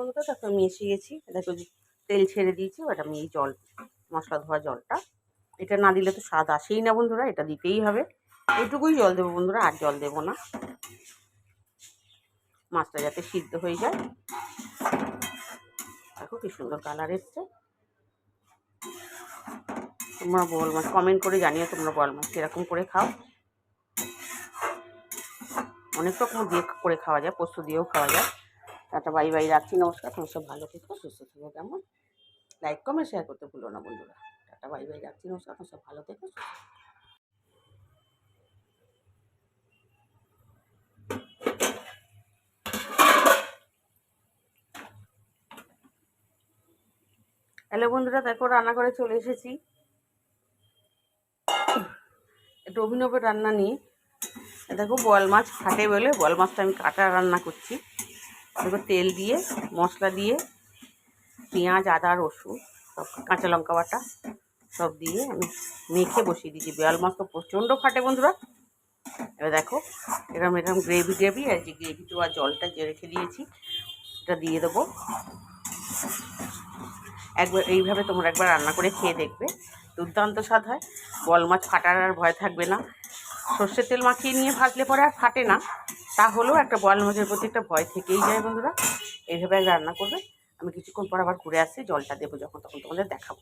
বন্ধুরা, তারপর আমি এসে গেছি। দেখো তেল ছেড়ে দিয়েছি, এবার আমি এই জল মশলা ধোয়া জলটা, এটা না দিলে তো স্বাদ আসেই না বন্ধুরা, এটা দিতেই হবে। এইটুকুই জল দেবো বন্ধুরা, আর জল দেবো না, মাছটা যাতে সিদ্ধ হয়ে যায়। দেখো কি সুন্দর কালার এসছে। তোমরা বোয়াল মাছ কমেন্ট করে জানিও তোমরা বোয়াল মাছ কীরকম করে খাও। অনেক রকম দিয়ে করে খাওয়া যায়, পোস্ত দিয়েও খাওয়া যায়। টাটা বাই বাই, রাখছি, নমস্কার। তোমরা সব ভালো থেকো, সুস্থ থেকো, কেমন? লাইক কমেন্ট শেয়ার করতে ভুলো না বন্ধুরা। টাটা বাই বাই, রাখছি, নমস্কার। তোমরা সব ভালো থেকো। হ্যালো বন্ধুরা, দেখো রান্নাঘরে চলে এসেছি একটু অভিনবের রান্না নিয়ে। দেখো বোয়াল মাছ ফাটে বলে বোয়াল মাছটা আমি কাটা রান্না করছি। দেখো তেল দিয়ে, মশলা দিয়ে, পেঁয়াজ, আদা, রসুন, সব কাঁচা লঙ্কা বাটা সব দিয়ে আমি মেখে বসিয়ে দিয়েছি। বোয়াল মাছ তো প্রচণ্ড ফাটে বন্ধুরা। এবার দেখো এরকম এরকম গ্রেভি আর যে গ্রেভি দেওয়া জলটা যে রেখে দিয়েছি এটা দিয়ে দেবো। একবার এইভাবে তোমরা একবার রান্না করে খেয়ে দেখবে, দুর্দান্ত স্বাদ হয়। বোয়াল মাছ ফাটার আর ভয় থাকবে না। সর্ষের তেল মাখিয়ে নিয়ে ভাজলে পরে আর ফাটে না, তাহলেও একটা বোয়াল মাছের প্রতি একটা ভয় থেকেই যায় বন্ধুরা। এইভাবে রান্না করবে। আমি কিছুক্ষণ পর আবার ঘুরে আসছি, জলটা দেবো যখন তখন তোমাদের দেখাবো।